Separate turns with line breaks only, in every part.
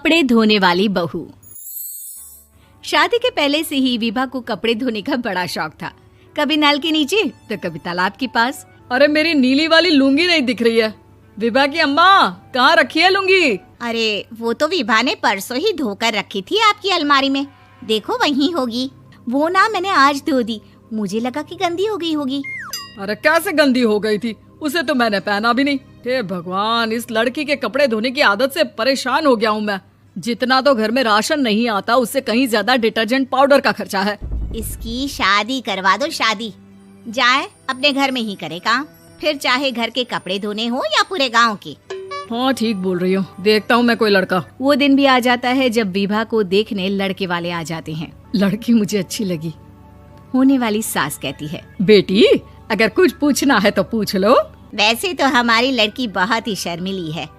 कपड़े धोने वाली बहू। शादी के पहले से ही विभा को कपड़े धोने का बड़ा शौक था। कभी नल के नीचे तो कभी तालाब के पास।
अरे मेरी नीली वाली लुंगी नहीं दिख रही है। विभा की अम्मा, कहाँ रखी है लुंगी?
अरे वो तो विभा ने परसों ही धोकर रखी थी आपकी अलमारी में, देखो वहीं होगी। वो ना मैंने आज धो दी, मुझे लगा कि गंदी हो गई होगी।
अरे कैसे गंदी हो गई थी? उसे तो मैंने पहना भी नहीं। हे भगवान, इस लड़की के कपड़े धोने की आदत से परेशान हो गया हूँ मैं। जितना तो घर में राशन नहीं आता, उससे कहीं ज्यादा डिटर्जेंट पाउडर का खर्चा है।
इसकी शादी करवा दो, शादी जाए अपने घर में ही करे काम, फिर चाहे घर के कपड़े धोने हो या पूरे गांव के।
हाँ ठीक बोल रही हो, देखता हूँ मैं कोई लड़का।
वो दिन भी आ जाता है जब विभा को देखने लड़के वाले आ जाते हैं।
लड़की मुझे अच्छी लगी।
होने वाली सास कहती है,
बेटी अगर कुछ पूछना है तो पूछ लो।
वैसे तो हमारी लड़की बहुत ही शर्मीली है,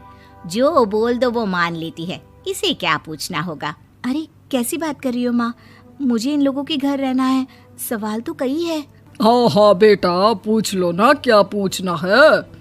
जो बोल दो वो मान लेती है, इसे क्या पूछना होगा।
अरे कैसी बात कर रही हो माँ, मुझे इन लोगों के घर रहना है, सवाल तो कई है।
हाँ हाँ बेटा, पूछ लो ना, क्या पूछना है।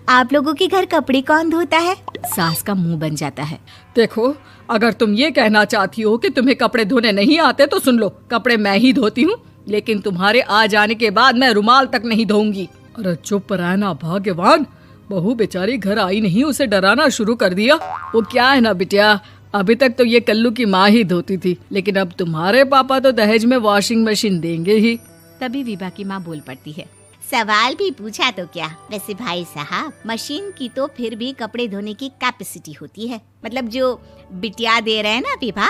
आप लोगों के घर कपड़े कौन धोता है? सास का मुंह बन जाता है।
देखो, अगर तुम ये कहना चाहती हो कि तुम्हें कपड़े धोने नहीं आते तो सुन लो, कपड़े मैं ही धोती हूँ, लेकिन तुम्हारे आ जाने के बाद मैं रुमाल तक नहीं धोऊंगी। अरे चुप रहना भाग्यवान, बहू बेचारी घर आई नहीं, उसे डराना शुरू कर दिया। वो क्या है ना बिटिया, अभी तक तो ये कल्लू की माँ ही धोती थी, लेकिन अब तुम्हारे पापा तो दहेज में वॉशिंग मशीन देंगे ही।
तभी विभा की माँ बोल पड़ती है,
सवाल भी पूछा तो क्या। वैसे भाई साहब, मशीन की तो फिर भी कपड़े धोने की कैपेसिटी होती है। मतलब जो बिटिया दे रहे हैं ना विभा,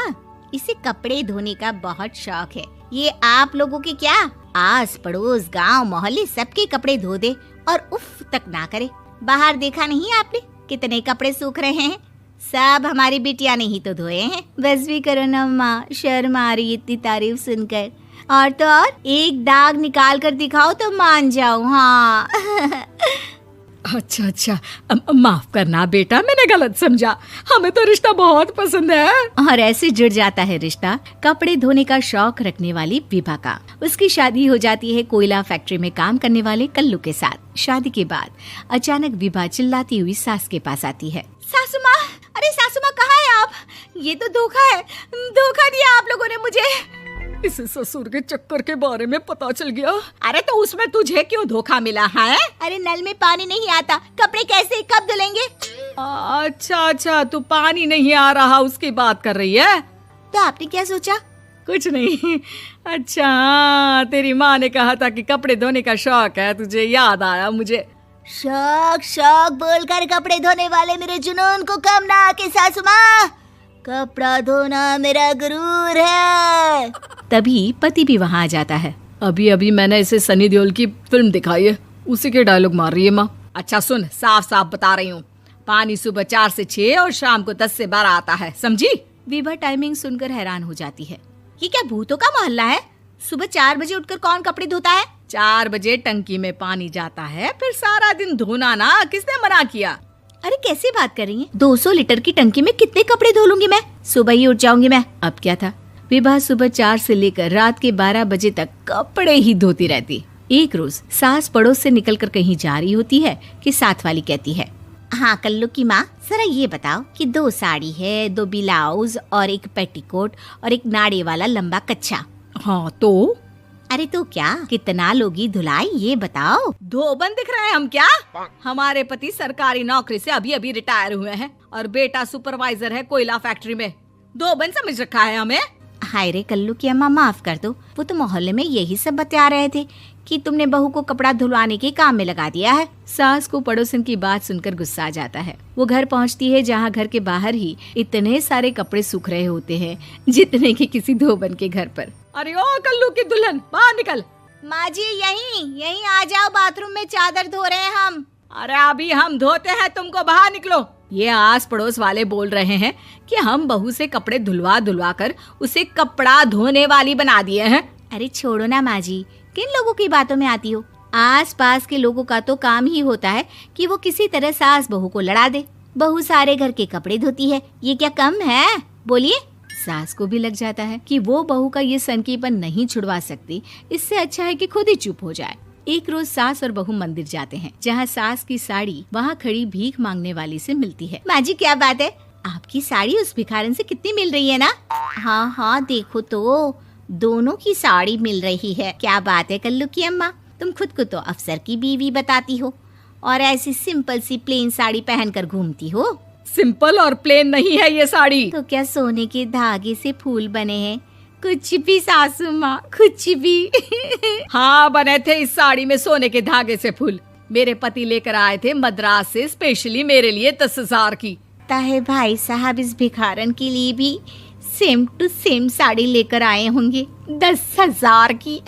इसे कपड़े धोने का बहुत शौक है। ये आप लोगों के क्या, आस पड़ोस गांव मोहल्ले सबके कपड़े धो दे और उफ तक ना करे। बाहर देखा नहीं आपने कितने कपड़े सूख रहे हैं? सब हमारी बिटिया ने ही तो धोए हैं।
बस भी करो ना माँ, शर्म आ रही इतनी तारीफ सुनकर। और तो और एक दाग निकाल कर दिखाओ तो मान जाऊँ। हाँ
अच्छा, माफ करना बेटा, मैंने गलत समझा। हमें तो रिश्ता बहुत पसंद है।
और ऐसे जुड़ जाता है रिश्ता कपड़े धोने का शौक रखने वाली विभा का। उसकी शादी हो जाती है कोयला फैक्ट्री में काम करने वाले कल्लू के साथ। शादी के बाद अचानक विभा चिल्लाती हुई सास के पास आती है।
सासू माँ, अरे सासू माँ कहाँ है आप? ये तो धोखा है, धोखा दिया आप लोगों ने मुझे।
इसे ससुर के चक्कर के बारे में पता चल गया।
अरे तो उसमें तुझे क्यों धोखा मिला है? अरे नल में पानी नहीं आता, कपड़े कैसे कब धुलेंगे?
अच्छा, तू पानी नहीं आ रहा उसकी बात कर रही है।
तो आपने क्या सोचा?
कुछ नहीं। अच्छा, तेरी माँ ने कहा था कि कपड़े धोने का शौक है, तुझे याद आया मुझे।
शौक बोलकर कपड़े धोने वाले मेरे जुनून को कम ना आके सासू माँ, कपड़ा धोना मेरा गुरूर है।
तभी पति भी वहाँ आ जाता है।
अभी मैंने इसे सनी देओल की फिल्म दिखाई है, उसी के डायलॉग मार रही है माँ। अच्छा सुन, साफ साफ बता रही हूँ, पानी सुबह 4 से 6 और शाम को 10 से 12 आता है, समझी?
विभा टाइमिंग सुनकर हैरान हो जाती है।
ये क्या भूतों का मोहल्ला है? सुबह 4 बजे उठकर कौन कपड़े धोता है?
4 बजे टंकी में पानी जाता है, फिर सारा दिन धोना ना, किसने मना किया?
अरे कैसी बात कर रही हैं? 200 लीटर की टंकी में कितने कपड़े धो लूंगी मैं? सुबह ही उठ जाऊंगी मैं। अब क्या था, विभा सुबह 4 से लेकर रात के 12 बजे तक कपड़े ही धोती रहती। एक रोज सास पड़ोस से निकलकर कहीं जा रही होती है कि साथ वाली कहती है,
हाँ कल्लू की माँ, जरा ये बताओ कि 2 साड़ी है, 2 ब्लाउज और एक पेटीकोट और एक नाड़े वाला लंबा कच्छा।
हाँ तो?
अरे तो क्या, कितना लोगी धुलाई ये बताओ।
धोबन दिख रहे हैं हम क्या? हमारे पति सरकारी नौकरी से अभी रिटायर हुए हैं और बेटा सुपरवाइजर है कोयला फैक्ट्री में। धोबन समझ रखा है हमें?
हाय रे कल्लू की अम्मा, माफ कर दो, वो तो मोहल्ले में यही सब बता रहे थे कि तुमने बहू को कपड़ा धुलवाने के काम में लगा दिया है।
सास को पड़ोसन की बात सुनकर गुस्सा आ जाता है। वो घर पहुंचती है जहां घर के बाहर ही इतने सारे कपड़े सूख रहे होते हैं जितने कि किसी धोबन के घर पर।
अरे ओ कल्लू की दुल्हन, बाहर निकल।
माँ जी यहीं आ जाओ, बाथरूम में चादर धो रहे हैं हम।
अरे अभी हम धोते हैं, तुमको बाहर निकलो। ये आस पड़ोस वाले बोल रहे हैं कि हम बहू से कपड़े धुलवा कर उसे कपड़ा धोने वाली बना दिए हैं।
अरे छोड़ो ना माँ जी, किन लोगों की बातों में आती हो? आस पास के लोगों का तो काम ही होता है कि वो किसी तरह सास बहू को लड़ा दे। बहू सारे घर के कपड़े धोती है, ये क्या कम है? बोलिए।
सास को भी लग जाता है कि वो बहू का ये सनकीपन नहीं छुड़वा सकती, इससे अच्छा है कि खुद ही चुप हो जाए। एक रोज सास और बहू मंदिर जाते हैं, जहाँ सास की साड़ी वहाँ खड़ी भीख मांगने वाली से मिलती है।
माँ जी क्या बात है, आपकी साड़ी उस भिखारन से कितनी मिल रही है ना? हाँ हाँ देखो तो दोनों की साड़ी मिल रही है। क्या बात है कल्लू की अम्मा, तुम खुद को तो अफसर की बीवी बताती हो और ऐसी सिंपल सी प्लेन साड़ी पहनकर घूमती हो।
सिंपल और प्लेन नहीं है ये साड़ी।
तो क्या सोने के धागे से फूल बने हैं? कुछ भी सासू माँ, कुछ भी।
हाँ बने थे इस साड़ी में सोने के धागे से फूल। मेरे पति लेकर आए थे मद्रास से स्पेशली मेरे लिए 10,000 की।
ताहे भाई साहब इस भिखारन के लिए भी सेम टू सेम साड़ी लेकर आए होंगे 10,000 की।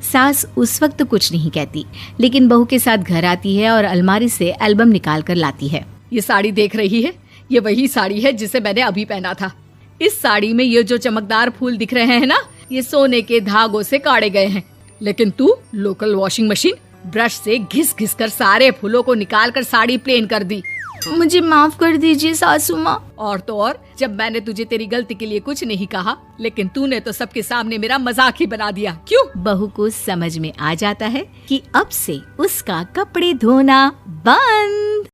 सास उस वक्त तो कुछ नहीं कहती, लेकिन बहू के साथ घर आती है और अलमारी से एल्बम निकाल कर लाती है।
ये साड़ी देख रही है, ये वही साड़ी है जिसे मैंने अभी पहना था। इस साड़ी में ये जो चमकदार फूल दिख रहे हैं ना, ये सोने के धागों से काटे गए हैं। लेकिन तू लोकल वॉशिंग मशीन ब्रश से घिस घिस कर सारे फूलों को निकाल कर साड़ी प्लेन कर दी।
मुझे माफ कर दीजिए सासू माँ।
और तो और, जब मैंने तुझे तेरी गलती के लिए कुछ नहीं कहा, लेकिन तूने तो सबके सामने मेरा मजाक ही बना दिया। क्यों?
बहू को समझ में आ जाता है कि अब से उसका कपड़े धोना बंद।